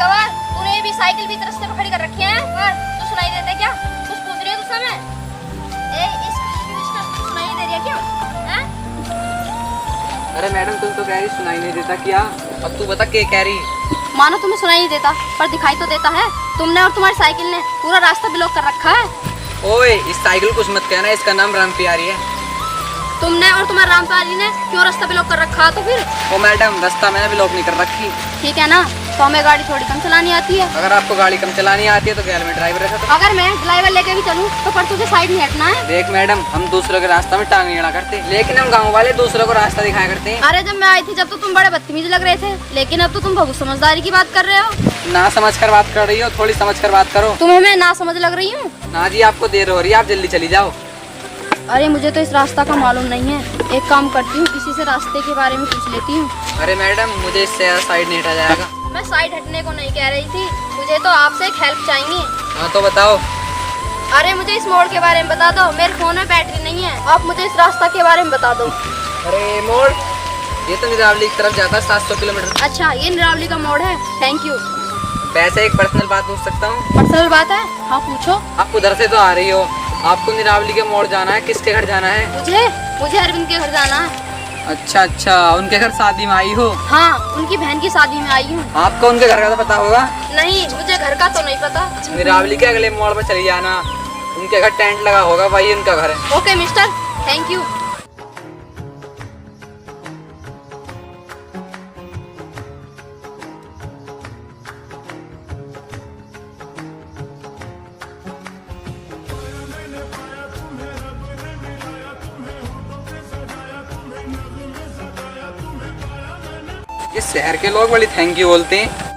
गवार, तूने भी साइकिल भी तरह से खड़ी कर रखी है। तो सुनाई देते क्या? कुछ पूछ रही है तुझसे मैं? सुनाई नहीं दे रही है क्या? हैं? अरे मैडम तुम तो कह रही सुनाई नहीं देता क्या? अब तू बता क्या कह रही? मानो तुम्हें सुनाई नहीं देता पर दिखाई तो देता है। तुमने और तुम्हारी साइकिल ने पूरा रास्ता ब्लॉक कर रखा है। ओए इस साइकिल कुछ मत कहना, इसका नाम राम प्यारी है। तुमने और तुम्हारे राम प्यारी ने क्यों रास्ता ब्लॉक कर रखा है? तो फिर ओ मैडम रास्ता मैंने ब्लॉक नहीं कर रखी। ठीक है ना, तो हमें गाड़ी थोड़ी कम चलानी आती है। अगर आपको गाड़ी कम चलानी आती है तो क्या मैं ड्राइवर रखा था? अगर मैं ड्राइवर लेके भी चलूं तो पर तुझे साइड नहीं हटना है। देख मैडम हम दूसरों के रास्ता में टांग नहीं अड़ा करते, लेकिन हम गाँव वाले दूसरों को रास्ता दिखाया करते हैं। अरे जब मैं आई थी जब तो तुम बड़े बदतमीज लग रहे थे, लेकिन अब तो तुम बहुत समझदारी की बात कर रहे हो। ना समझ कर बात कर रही हो, थोड़ी समझ कर बात करो। तुम्हें मैं ना समझ लग रही हूँ? ना जी आपको देर हो रही है, आप जल्दी चली जाओ। अरे मुझे तो इस रास्ता का मालूम नहीं है, एक काम करती हूँ किसी से रास्ते के बारे में पूछ लेती हूँ। अरे मैडम मुझे इससे साइड नहीं हटा जाएगा। मैं साइड हटने को नहीं कह रही थी, मुझे तो आपसे एक हेल्प चाहिए। हाँ तो बताओ। अरे मुझे इस मोड़ के बारे में बता दो, मेरे फोन में बैटरी नहीं है। आप मुझे इस रास्ता के बारे में बता दो। अरे मोड़ ये तो निरावली की तरफ जाता है 700 किलोमीटर। अच्छा ये निरावली का मोड़ है, थैंक यू। वैसे एक पर्सनल बात पूछ सकता हूँ? पर्सनल बात है? हाँ पूछो। आप उधर से तो आ रही हो, आपको निरावली के मोड़ जाना है, किसके घर जाना है? मुझे अरविंद के घर जाना है। अच्छा अच्छा, उनके घर शादी में आई हो? हाँ उनकी बहन की शादी में आई हूँ। आपको उनके घर का तो पता होगा? नहीं मुझे घर का तो नहीं पता। निरावली के अगले मोड़ पर चली जाना, उनके घर टेंट लगा होगा, वही उनका घर है। Okay mister, thank you. ये शहर के लोग बड़ी थैंक यू बोलते हैं।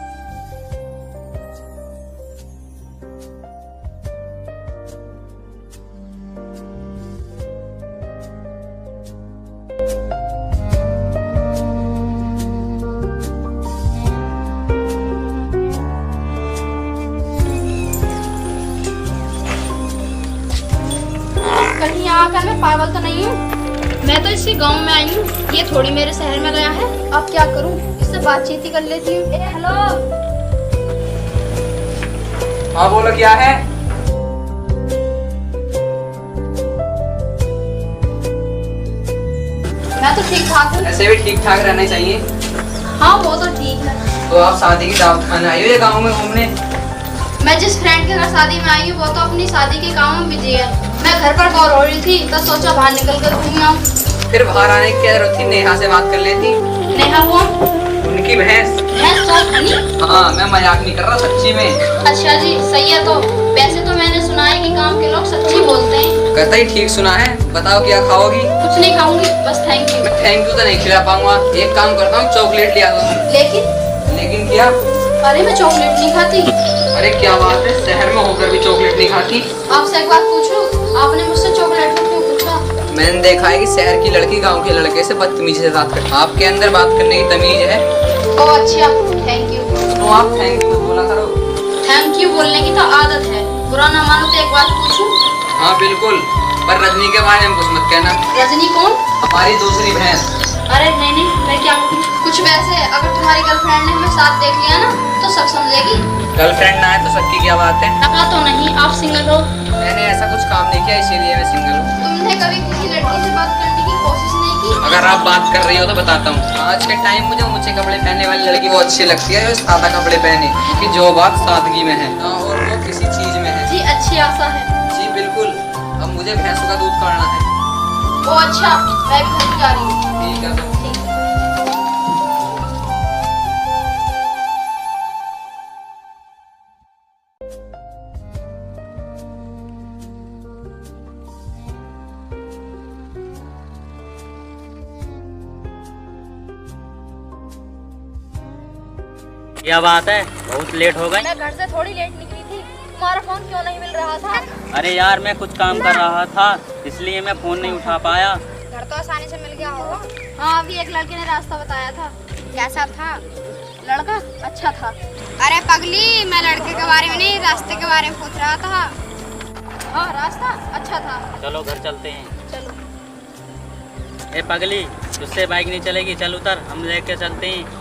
कहीं यहाँ आकर मैं पागल तो नहीं हूँ? मैं तो इसी गांव में आई हूँ, ये थोड़ी मेरे शहर में गया है। अब क्या करूँ, इससे बातचीत ही कर लेती हूँ। हेलो। हाँ बोलो क्या है? मैं तो ठीक ठाक हूँ। ऐसे भी ठीक ठाक रहना चाहिए। हाँ वो तो ठीक है। तो आप शादी की दावत खाने आई हो ये गाँव में घूमने? मैं जिस फ्रेंड के घर शादी में आई हूँ वो तो अपनी शादी के काम में बिजी है। मैं घर पर बोर हो रही थी तो सोचा बाहर निकल कर घूम आऊँ। फिर बाहर आने की क्या जरूरत थी, नेहा से बात कर लेती। नेहा वो उनकी भैंस। भैंस तो हनी? हाँ मैं मजाक नहीं कर रहा, सच्ची में। अच्छा जी सही है। तो वैसे तो मैंने सुना है कि गांव के लोग सच्ची बोलते हैं। कहता ही ठीक सुना है। बताओ क्या खाओगी? कुछ नहीं खाऊंगी, बस थैंक यू। मैं थैंक यू तो नहीं खिला पाऊंगा, एक काम करता हूँ चॉकलेट ले आता हूँ। लेकिन क्या? अरे मैं चॉकलेट नहीं खाती। अरे क्या बात है, शहर में होकर भी चॉकलेट नहीं खाती? आपसे एक बात पूछूं, आपने मुझसे चॉकलेट को क्यों पूछा? मैंने देखा है कि शहर की लड़की गांव के लड़के से बदतमीजी से बात करती है। आपके अंदर बात करने की तमीज है? ओह अच्छा, थैंक यू। तो आप थैंक यू बोला करो। थैंक यू बोलने की तो आदत है, बुरा ना मानो तो एक बात पूछूं? हाँ बिल्कुल, पर रजनी के बारे में कुछ मत कहना। रजनी कौन? हमारी दूसरी भैंस। अरे नहीं मैं क्या करूं? कुछ वैसे अगर तुम्हारी गर्लफ्रेंड ने हमें साथ देख लिया ना तो सब समझेगी। गर्लफ्रेंड ना है तो सबकी क्या बात है? टका तो नहीं, आप सिंगल हो। मैंने ऐसा कुछ काम नहीं किया इसीलिए मैं सिंगल हूँ। तुमने कभी किसी लड़की से बात करने की कोशिश नहीं की? अगर आप बात कर रही हो तो बताता हूँ। आज के टाइम मुझे ऊंचे कपड़े पहनने वाली लड़की बहुत अच्छी लगती है जो सादा कपड़े पहने, क्योंकि जो बात सादगी में है और वो किसी चीज में है। जी अच्छी आशा है। जी बिल्कुल, अब मुझे भैंसों का दूध काढ़ना है। ओ अच्छा, मैं भी घर जा रही हूँ। ठीक है। ठीक है। क्या बात है, बहुत लेट हो गई? मैं घर से थोड़ी लेट निकली थी, तुम्हारा फोन क्यों नहीं मिल रहा था? अरे यार मैं कुछ काम कर रहा था इसलिए मैं फोन नहीं उठा पाया। घर तो आसानी से मिल गया होगा। हाँ अभी एक लड़के ने रास्ता बताया था। कैसा था लड़का? अच्छा था। अरे पगली, मैं लड़के के बारे में नहीं रास्ते के बारे में पूछ रहा था। हाँ रास्ता अच्छा था। चलो घर चलते हैं। चलो। ए पगली, तुझसे बाइक नहीं चलेगी, चल उतर, हम लेके चलते हैं।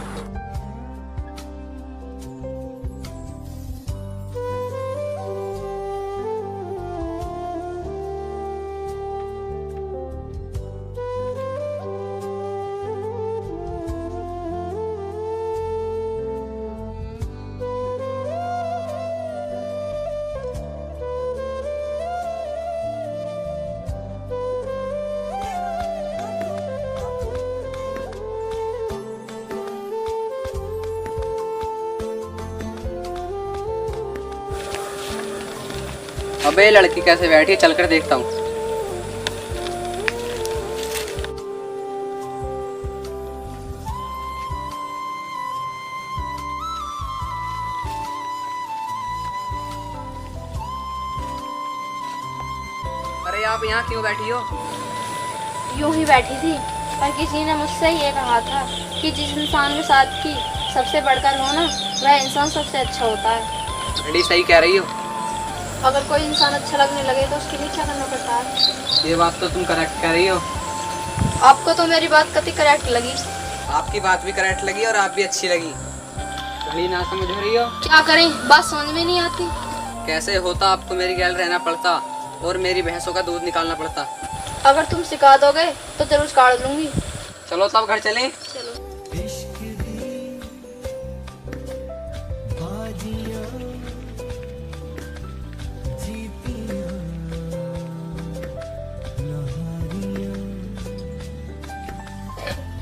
अबे लड़की कैसे बैठी है, चलकर देखता हूँ। अरे आप यहाँ क्यों बैठी हो? यूं ही बैठी थी, पर किसी ने मुझसे ये कहा था कि जिस इंसान के साथ की सबसे बढ़कर हो ना, वह इंसान सबसे अच्छा होता है। बड़ी सही कह रही हो। अगर कोई इंसान अच्छा लगने लगे तो उसके लिए क्या करना पड़ता है? ये बात तो तुम करेक्ट कह रही हो। आपको तो मेरी बात कति करेक्ट लगी। आपकी बात भी करेक्ट लगी और आप भी अच्छी लगी। थोड़ी ना समझ हो रही हो। क्या करें, बात समझ में नहीं आती। कैसे होता, आपको मेरी गैल रहना पड़ता और मेरी भैंसों का दूध निकालना पड़ता। अगर तुम सिखा दोगे तो जरूर काट लूंगी। चलो तब घर चलें। चलो।